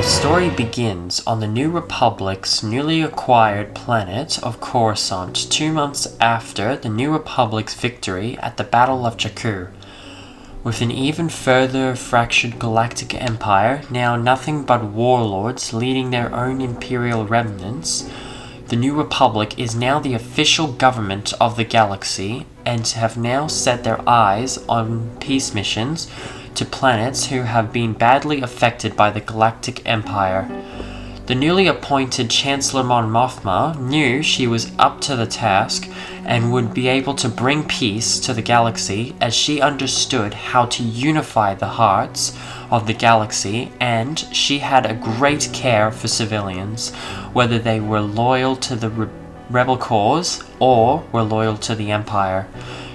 Our story begins on the New Republic's newly acquired planet of Coruscant 2 months after the New Republic's victory at the Battle of Jakku. With an even further fractured galactic empire, now nothing but warlords leading their own imperial remnants, the New Republic is now the official government of the galaxy and have now set their eyes on peace missions to planets who have been badly affected by the Galactic Empire. The newly appointed Chancellor Mon Mothma knew she was up to the task and would be able to bring peace to the galaxy, as she understood how to unify the hearts of the galaxy, and she had a great care for civilians, whether they were loyal to the rebel cause or were loyal to the Empire.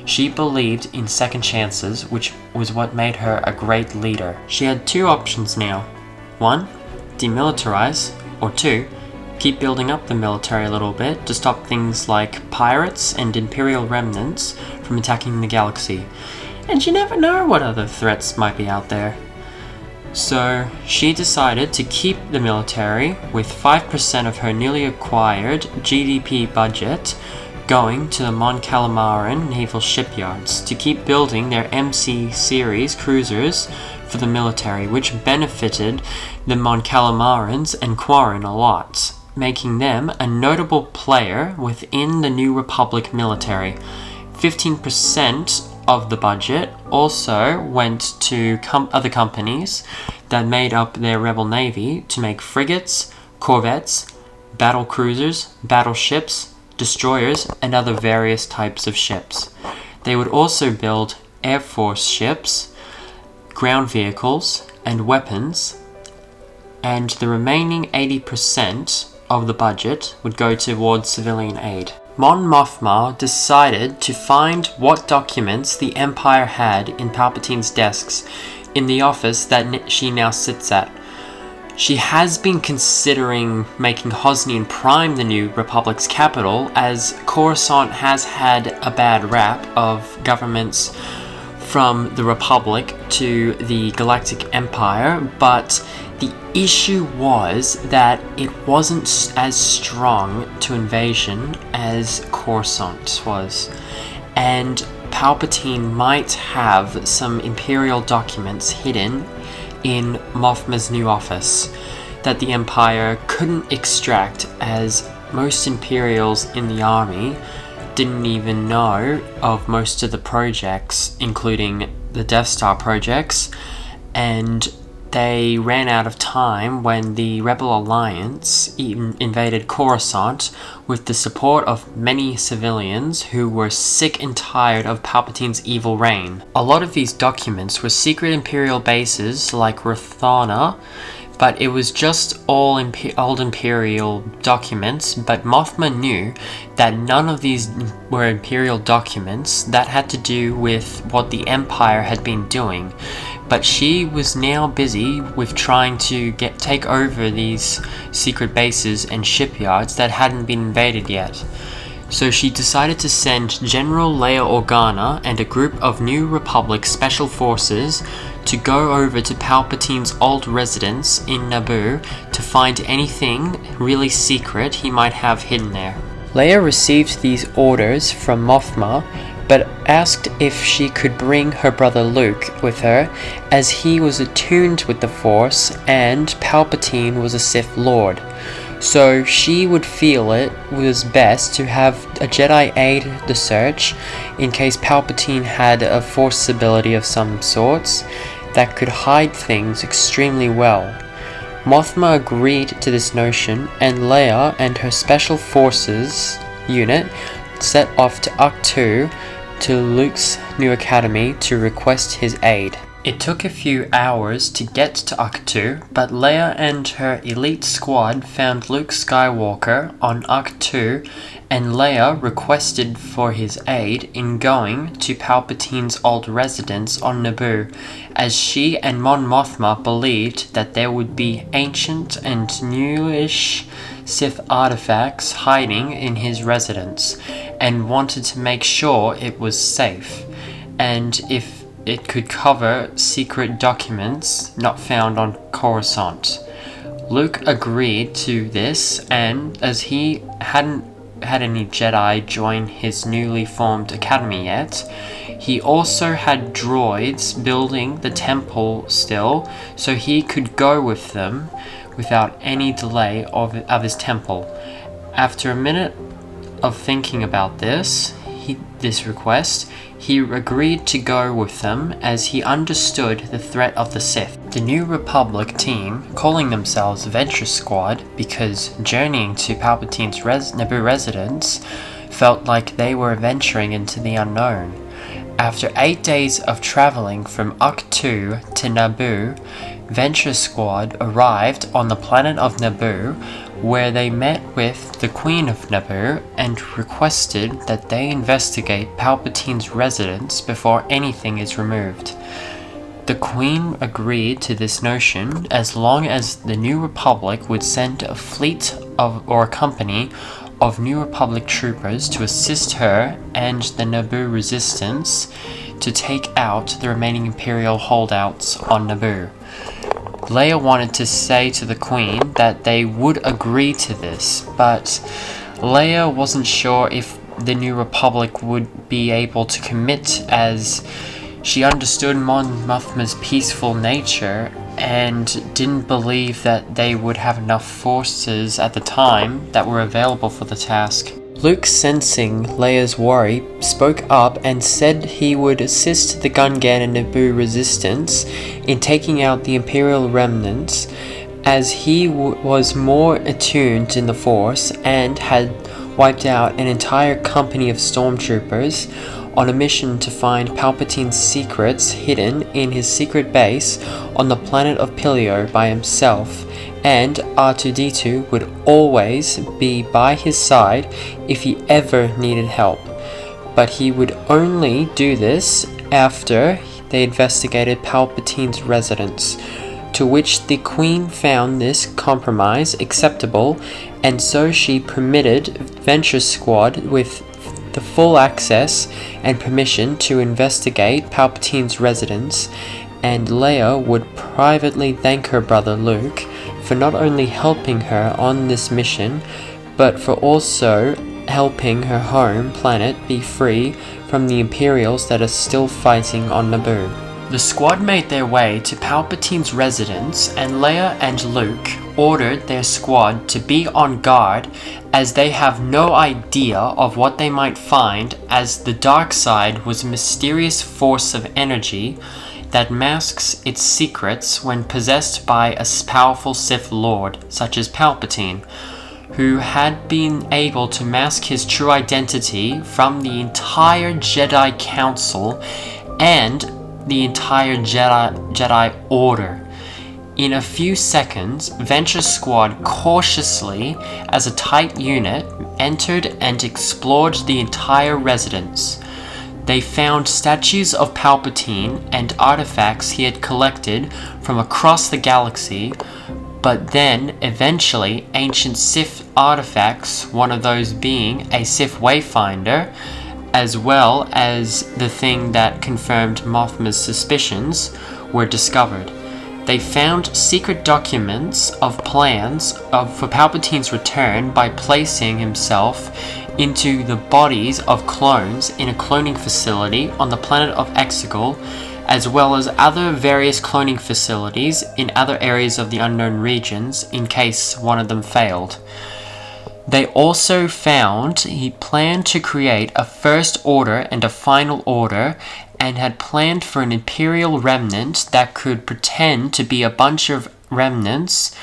She believed in second chances, which was what made her a great leader. She had two options now. 1. Demilitarize, or 2. Keep building up the military a little bit to stop things like pirates and Imperial remnants from attacking the galaxy. And you never know what other threats might be out there. So she decided to keep the military, with 5% of her newly acquired GDP budget going to the Mon Calamaran naval shipyards to keep building their MC series cruisers for the military, which benefited the Mon Calamarans and Quarren a lot, making them a notable player within the New Republic military. 15% of the budget also went to other companies that made up their rebel navy to make frigates, corvettes, battle cruisers, battleships, destroyers, and other various types of ships. They would also build Air Force ships, ground vehicles, and weapons, and the remaining 80% of the budget would go towards civilian aid. Mon Mothma decided to find what documents the Empire had in Palpatine's desks in the office that she now sits at. She has been considering making Hosnian Prime the New Republic's capital, as Coruscant has had a bad rap of governments from the Republic to the Galactic Empire, but the issue was that it wasn't as strong to invasion as Coruscant was, and Palpatine might have some Imperial documents hidden in Mothma's new office that the Empire couldn't extract, as most Imperials in the army didn't even know of most of the projects, including the Death Star projects, and they ran out of time when the Rebel Alliance invaded Coruscant with the support of many civilians who were sick and tired of Palpatine's evil reign. A lot of these documents were secret Imperial bases like Rathana, but it was just all old Imperial documents, but Mothma knew that none of these were Imperial documents that had to do with what the Empire had been doing. But she was now busy with trying to take over these secret bases and shipyards that hadn't been invaded yet. So she decided to send General Leia Organa and a group of New Republic Special Forces to go over to Palpatine's old residence in Naboo to find anything really secret he might have hidden there. Leia received these orders from Mothma, but asked if she could bring her brother Luke with her, as he was attuned with the Force and Palpatine was a Sith Lord. So she would feel it was best to have a Jedi aid the search in case Palpatine had a Force ability of some sorts that could hide things extremely well. Mothma agreed to this notion, and Leia and her Special Forces unit set off to Ahch-To to Luke's new academy to request his aid. It took a few hours to get to Ahch-To, but Leia and her elite squad found Luke Skywalker on Ahch-To, and Leia requested for his aid in going to Palpatine's old residence on Naboo, as she and Mon Mothma believed that there would be ancient and newish Sith artifacts hiding in his residence, and wanted to make sure it was safe, and if it could cover secret documents not found on Coruscant. Luke agreed to this, and as he hadn't had any Jedi join his newly formed academy yet, he also had droids building the temple still, so he could go with them without any delay of his temple. After a minute of thinking about this request, he agreed to go with them as he understood the threat of the Sith. The New Republic team, calling themselves Venture Squad because journeying to Palpatine's Naboo residence felt like they were venturing into the unknown. After 8 days of traveling from Ahch-To to Naboo, Venture Squad arrived on the planet of Naboo, where they met with the Queen of Naboo and requested that they investigate Palpatine's residence before anything is removed. The Queen agreed to this notion as long as the New Republic would send a fleet or a company of New Republic troopers to assist her and the Naboo resistance to take out the remaining Imperial holdouts on Naboo. Leia wanted to say to the Queen that they would agree to this, but Leia wasn't sure if the New Republic would be able to commit, as she understood Mon Mothma's peaceful nature and didn't believe that they would have enough forces at the time that were available for the task. Luke, sensing Leia's worry, spoke up and said he would assist the Gungan and Naboo resistance in taking out the Imperial remnants, as he was more attuned in the Force and had wiped out an entire company of stormtroopers on a mission to find Palpatine's secrets hidden in his secret base on the planet of Pilio by himself, and R2-D2 would always be by his side if he ever needed help. But he would only do this after they investigated Palpatine's residence, to which the Queen found this compromise acceptable, and so she permitted Venture Squad with the full access and permission to investigate Palpatine's residence, and Leia would privately thank her brother Luke for not only helping her on this mission, but for also helping her home planet be free from the Imperials that are still fighting on Naboo. The squad made their way to Palpatine's residence, and Leia and Luke ordered their squad to be on guard, as they have no idea of what they might find, as the dark side was a mysterious force of energy that masks its secrets when possessed by a powerful Sith Lord, such as Palpatine, who had been able to mask his true identity from the entire Jedi Council and the entire Jedi Order. In a few seconds, Venture Squad cautiously, as a tight unit, entered and explored the entire residence. They found statues of Palpatine and artifacts he had collected from across the galaxy, but then eventually ancient Sith artifacts, one of those being a Sith Wayfinder, as well as the thing that confirmed Mothma's suspicions, were discovered. They found secret documents of plans for Palpatine's return by placing himself into the bodies of clones in a cloning facility on the planet of Exegol, as well as other various cloning facilities in other areas of the unknown regions in case one of them failed. They also found he planned to create a first order and a final order, and had planned for an Imperial remnant that could pretend to be a bunch of remnants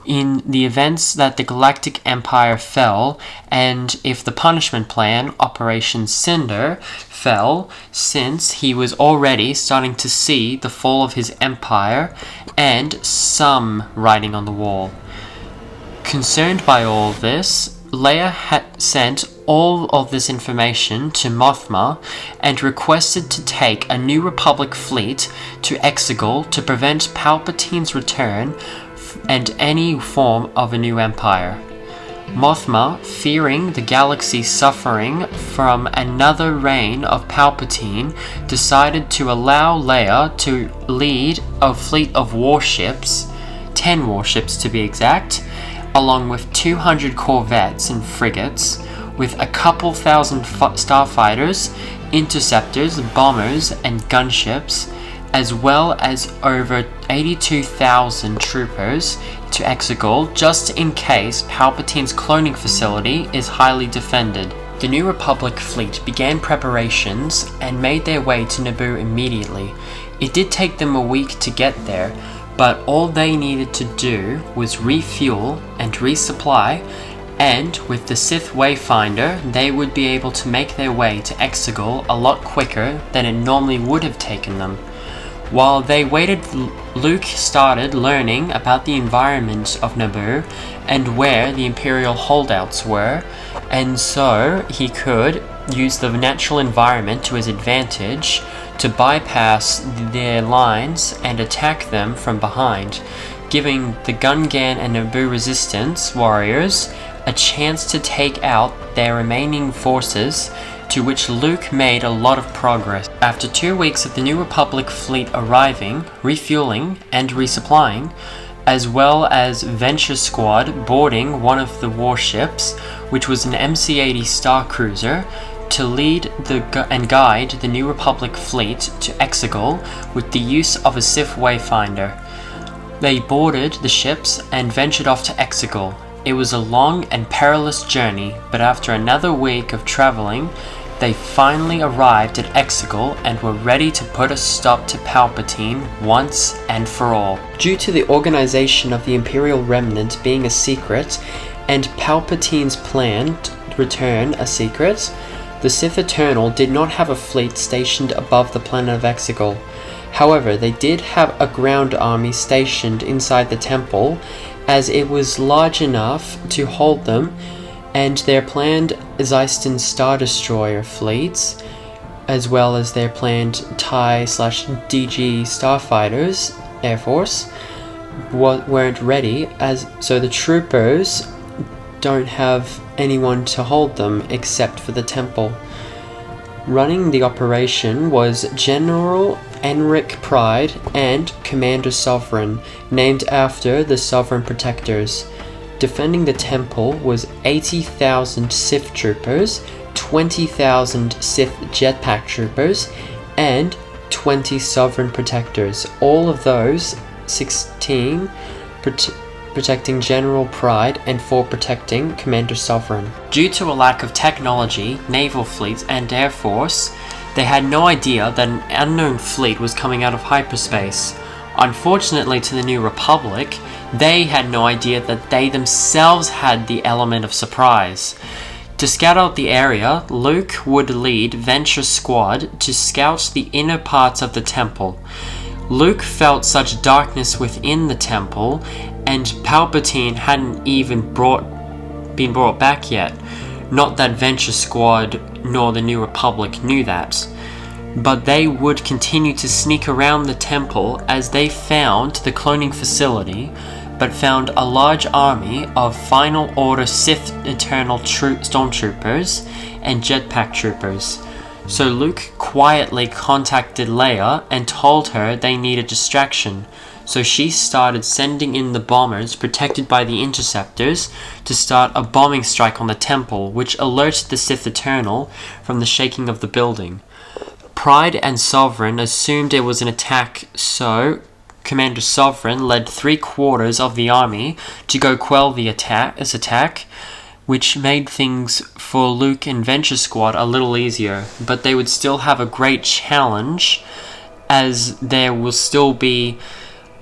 in the events that the Galactic Empire fell, and if the punishment plan, Operation Cinder, fell, since he was already starting to see the fall of his empire and some writing on the wall. Concerned by all this, Leia had sent all of this information to Mothma and requested to take a New Republic fleet to Exegol to prevent Palpatine's return and any form of a new empire. Mothma, fearing the galaxy suffering from another reign of Palpatine, decided to allow Leia to lead a fleet of warships 10 warships to be exact, along with 200 corvettes and frigates, with a couple thousand starfighters, interceptors, bombers, and gunships, as well as over 82,000 troopers to Exegol, just in case Palpatine's cloning facility is highly defended. The New Republic fleet began preparations and made their way to Naboo immediately. It did take them a week to get there, but all they needed to do was refuel and resupply, and with the Sith Wayfinder, they would be able to make their way to Exegol a lot quicker than it normally would have taken them. While they waited, Luke started learning about the environment of Naboo and where the Imperial holdouts were, and so he could use the natural environment to his advantage to bypass their lines and attack them from behind, giving the Gungan and Naboo resistance warriors a chance to take out their remaining forces, to which Luke made a lot of progress. After 2 weeks of the New Republic fleet arriving, refueling, and resupplying, as well as Venture Squad boarding one of the warships, which was an MC-80 Star Cruiser, to lead and guide the New Republic fleet to Exegol with the use of a Sith Wayfinder. They boarded the ships and ventured off to Exegol. It was a long and perilous journey, but after another week of traveling, they finally arrived at Exegol and were ready to put a stop to Palpatine once and for all. Due to the organization of the Imperial Remnant being a secret, and Palpatine's planned return a secret, the Sith Eternal did not have a fleet stationed above the planet of Exegol. However, they did have a ground army stationed inside the temple, as it was large enough to hold them, and their planned Zyston Star Destroyer fleets, as well as their planned TIE/DG Starfighters Air Force, weren't ready, so the troopers don't have anyone to hold them except for the temple. Running the operation was General Enric Pride and Commander Sovereign, named after the Sovereign Protectors. Defending the temple was 80,000 Sith troopers, 20,000 Sith jetpack troopers, and 20 Sovereign Protectors, all of those 16 protecting General Pride and 4 protecting Commander Sovereign. Due to a lack of technology, naval fleets, and air force, they had no idea that an unknown fleet was coming out of hyperspace. Unfortunately to the New Republic, they had no idea that they themselves had the element of surprise. To scout out the area, Luke would lead Venture Squad to scout the inner parts of the temple. Luke felt such darkness within the temple, and Palpatine hadn't even been brought back yet. Not that Venture Squad nor the New Republic knew that. But they would continue to sneak around the temple as they found the cloning facility, but found a large army of Final Order Sith Eternal Stormtroopers and Jetpack Troopers. So Luke quietly contacted Leia and told her they needed distraction. So she started sending in the bombers protected by the interceptors to start a bombing strike on the temple, which alerted the Sith Eternal from the shaking of the building. Pride and Sovereign assumed it was an attack, so Commander Sovereign led 3/4 of the army to go quell this attack, which made things for Luke and Venture Squad a little easier, but they would still have a great challenge, as there will still be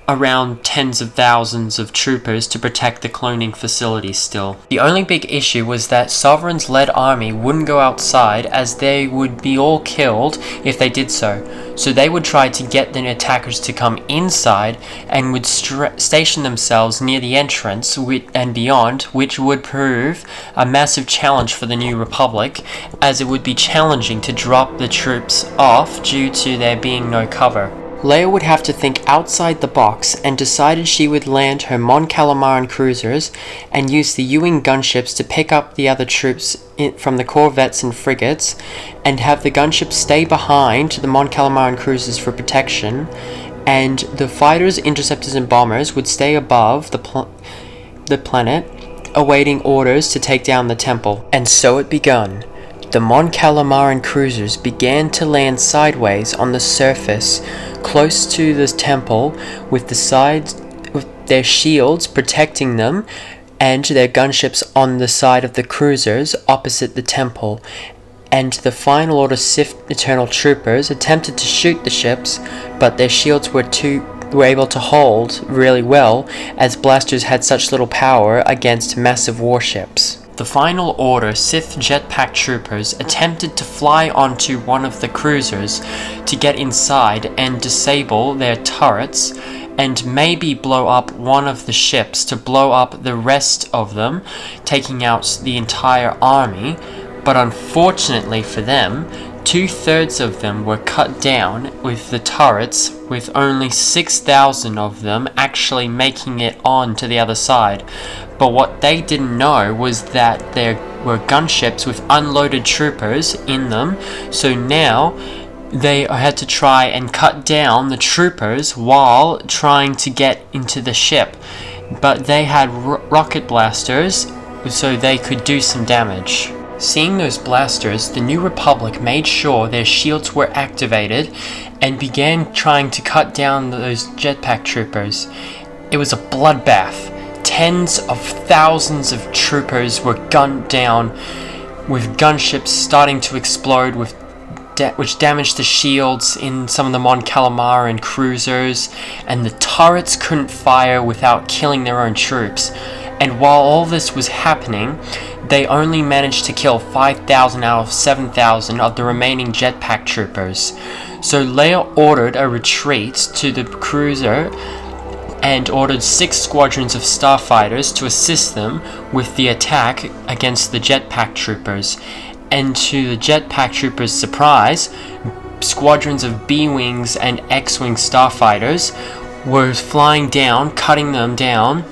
around tens of thousands of troopers to protect the cloning facility still. The only big issue was that Sovereign's led army wouldn't go outside, as they would be all killed if they did so. So they would try to get the attackers to come inside and would station themselves near the entrance and beyond, which would prove a massive challenge for the New Republic, as it would be challenging to drop the troops off due to there being no cover. Leia would have to think outside the box, and decided she would land her Mon Calamaran cruisers and use the U-wing gunships to pick up the other troops from the corvettes and frigates, and have the gunships stay behind the Mon Calamaran cruisers for protection, and the fighters, interceptors, and bombers would stay above the planet, awaiting orders to take down the temple. And so it begun. The Mon Calamaran cruisers began to land sideways on the surface, close to the temple, with their shields protecting them, and their gunships on the side of the cruisers opposite the temple. And the Final Order Sith Eternal Troopers attempted to shoot the ships, but their shields were able to hold really well, as blasters had such little power against massive warships. The Final Order Sith jetpack troopers attempted to fly onto one of the cruisers to get inside and disable their turrets, and maybe blow up one of the ships to blow up the rest of them, taking out the entire army. But unfortunately for them, 2/3 of them were cut down with the turrets, with only 6,000 of them actually making it on to the other side. But what they didn't know was that there were gunships with unloaded troopers in them, so now they had to try and cut down the troopers while trying to get into the ship. But they had rocket blasters, so they could do some damage. Seeing those blasters, the New Republic made sure their shields were activated and began trying to cut down those jetpack troopers. It was a bloodbath. Tens of thousands of troopers were gunned down, with gunships starting to explode, which damaged the shields in some of the Mon Calamaran cruisers, and the turrets couldn't fire without killing their own troops. And while all this was happening, they only managed to kill 5,000 out of 7,000 of the remaining jetpack troopers. So Leia ordered a retreat to the cruiser and ordered 6 squadrons of starfighters to assist them with the attack against the jetpack troopers. And to the jetpack troopers' surprise, squadrons of B-Wings and X-Wing starfighters were flying down, cutting them down.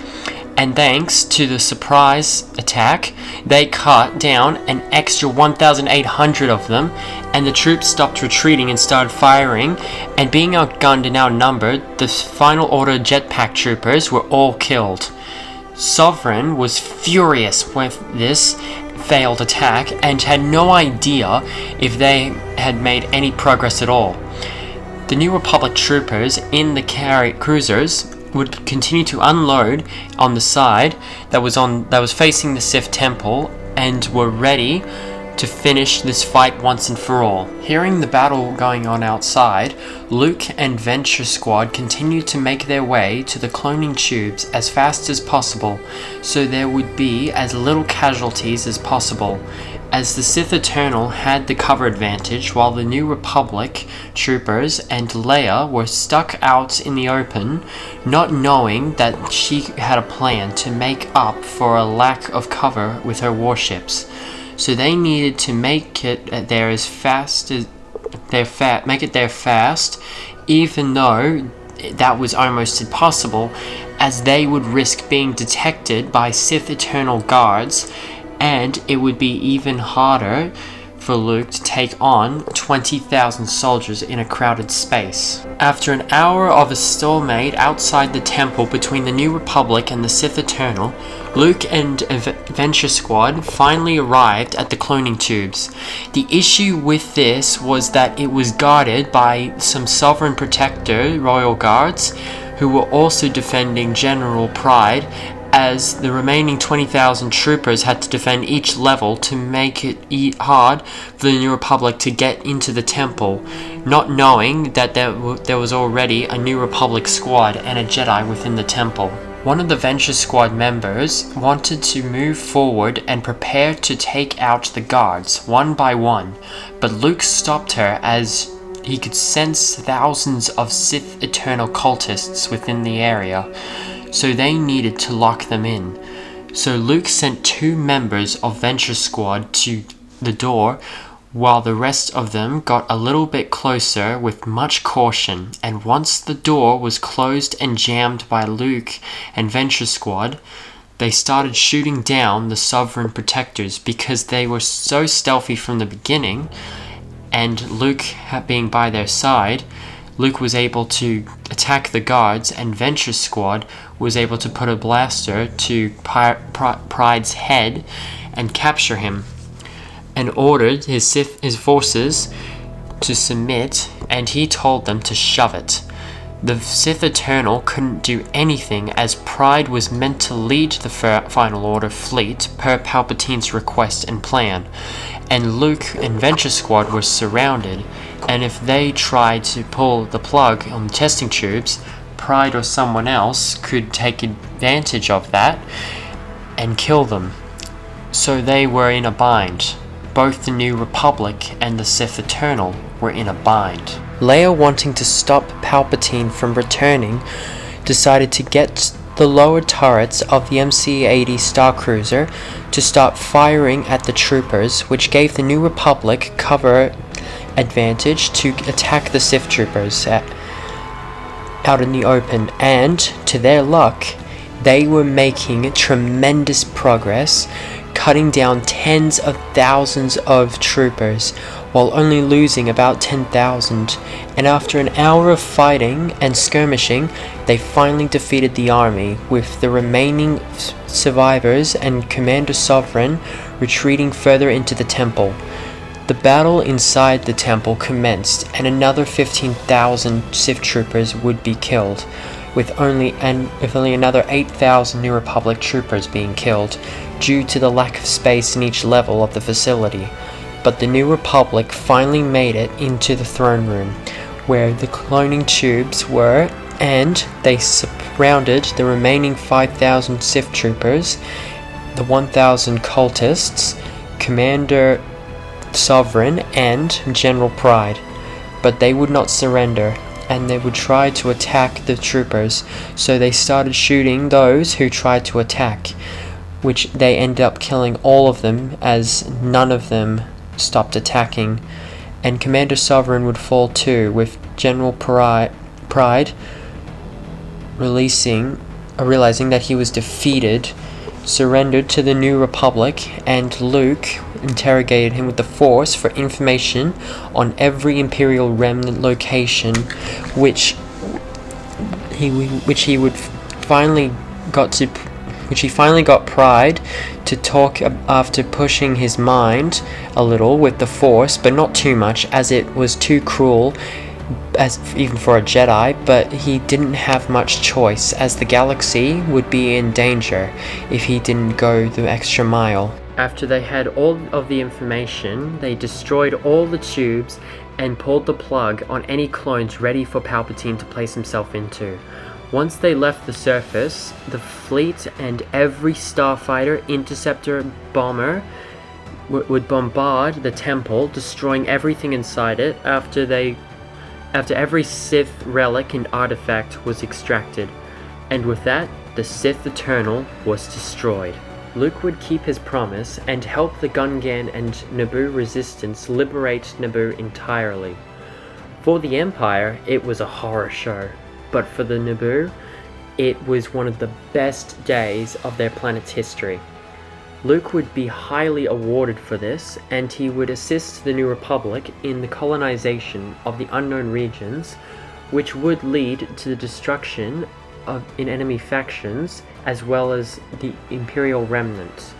And thanks to the surprise attack, they cut down an extra 1,800 of them, and the troops stopped retreating and started firing, and being outgunned and outnumbered, the Final Order jetpack troopers were all killed. Sovereign was furious with this failed attack and had no idea if they had made any progress at all. The New Republic troopers in the cruisers would continue to unload on the side that was facing the Sith temple, and were ready to finish this fight once and for all. Hearing the battle going on outside, Luke and Venture Squad continued to make their way to the cloning tubes as fast as possible, so there would be as little casualties as possible, as the Sith Eternal had the cover advantage, while the New Republic troopers and Leia were stuck out in the open, not knowing that she had a plan to make up for a lack of cover with her warships. So they needed to make it there fast, even though that was almost impossible, as they would risk being detected by Sith Eternal guards, and it would be even harder for Luke to take on 20,000 soldiers in a crowded space. After an hour of a stalemate outside the temple between the New Republic and the Sith Eternal, Luke and Adventure Squad finally arrived at the cloning tubes. The issue with this was that it was guarded by some Sovereign Protector Royal Guards, who were also defending General Pride, as the remaining 20,000 troopers had to defend each level to make it hard for the New Republic to get into the temple, not knowing that there was already a New Republic squad and a Jedi within the temple. One of the Venture Squad members wanted to move forward and prepare to take out the guards, one by one, but Luke stopped her as he could sense thousands of Sith Eternal cultists within the area, so they needed to lock them in. So Luke sent 2 members of Venture Squad to the door, while the rest of them got a little bit closer with much caution, and once the door was closed and jammed by Luke and Venture Squad, they started shooting down the Sovereign Protectors because they were so stealthy from the beginning, and Luke being by their side, Luke was able to attack the guards, and Venture Squad was able to put a blaster to Pride's head and capture him, and ordered his forces to submit, and he told them to shove it. The Sith Eternal couldn't do anything, as Pride was meant to lead the Final Order fleet per Palpatine's request and plan, and Luke and Venture Squad were surrounded, and if they tried to pull the plug on the testing tubes, Pride or someone else could take advantage of that and kill them. So they were in a bind. Both the New Republic and the Sith Eternal were in a bind. Leia, wanting to stop Palpatine from returning, decided to get the lower turrets of the MC-80 Star Cruiser to start firing at the troopers, which gave the New Republic cover advantage to attack the Sith troopers out in the open, and to their luck, they were making tremendous progress, cutting down tens of thousands of troopers while only losing about 10,000, and after an hour of fighting and skirmishing, they finally defeated the army, with the remaining survivors and Commander Sovereign retreating further into the temple. The battle inside the temple commenced, and another 15,000 Sith troopers would be killed, with only another 8,000 New Republic troopers being killed, due to the lack of space in each level of the facility. But the New Republic finally made it into the throne room, where the cloning tubes were, and they surrounded the remaining 5,000 Sith troopers, the 1,000 cultists, Commander Sovereign, and General Pride. But they would not surrender, and they would try to attack the troopers, so they started shooting those who tried to attack, which they ended up killing all of them, as none of them stopped attacking, and Commander Sovereign would fall too, with General Pride realizing that he was defeated, surrendered to the New Republic, and Luke interrogated him with the Force for information on every Imperial remnant location, which he finally got Pride to talk after pushing his mind a little with the Force, but not too much, as it was too cruel, even for a Jedi, but he didn't have much choice, as the galaxy would be in danger if he didn't go the extra mile. After they had all of the information, they destroyed all the tubes and pulled the plug on any clones ready for Palpatine to place himself into. Once they left the surface, the fleet and every starfighter, interceptor, bomber would bombard the temple, destroying everything inside it after every Sith relic and artifact was extracted. And with that, the Sith Eternal was destroyed. Luke would keep his promise and help the Gungan and Naboo resistance liberate Naboo entirely. For the Empire, it was a horror show. But for the Naboo, it was one of the best days of their planet's history. Luke would be highly awarded for this, and he would assist the New Republic in the colonization of the unknown regions, which would lead to the destruction in enemy factions, as well as the Imperial remnants,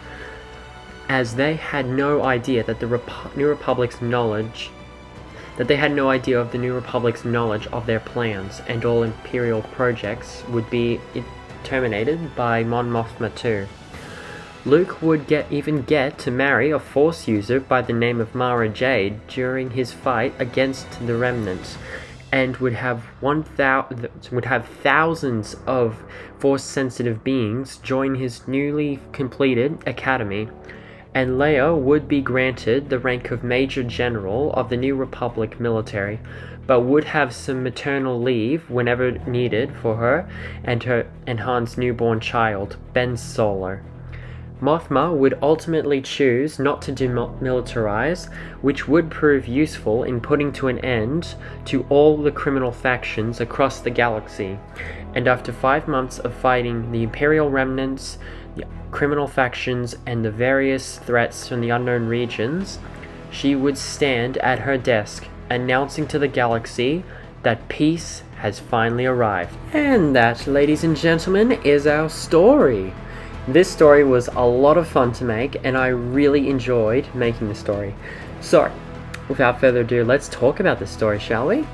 as they had no idea that the New Republic's knowledge of the New Republic's knowledge of their plans, and all Imperial projects would be terminated by Mon Mothma II. Luke would even get to marry a Force user by the name of Mara Jade during his fight against the Remnants, and would have thousands of Force-sensitive beings join his newly completed academy. And Leia would be granted the rank of Major General of the New Republic military, but would have some maternal leave whenever needed for her and Han's newborn child, Ben Solo. Mothma would ultimately choose not to demilitarize, which would prove useful in putting to an end to all the criminal factions across the galaxy. And after 5 months of fighting the Imperial remnants, the criminal factions, and the various threats from the unknown regions, she would stand at her desk, announcing to the galaxy that peace has finally arrived. And that, ladies and gentlemen, is our story. This story was a lot of fun to make, and I really enjoyed making the story. So, without further ado, let's talk about this story, shall we?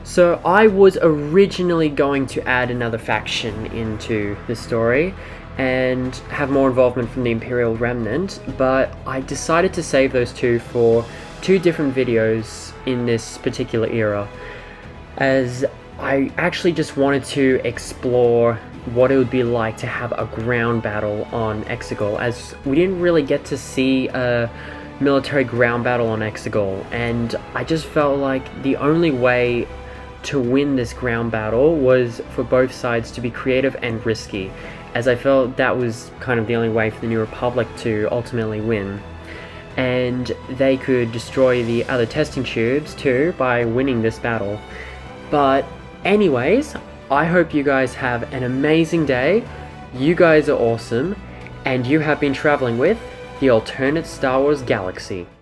So, I was originally going to add another faction into the story and have more involvement from the Imperial Remnant, but I decided to save those two for two different videos in this particular era, as I actually just wanted to explore what it would be like to have a ground battle on Exegol, as we didn't really get to see a military ground battle on Exegol, and I just felt like the only way to win this ground battle was for both sides to be creative and risky, as I felt that was kind of the only way for the New Republic to ultimately win. And they could destroy the other testing tubes too by winning this battle. But anyways, I hope you guys have an amazing day. You guys are awesome, and you have been traveling with the alternate Star Wars galaxy.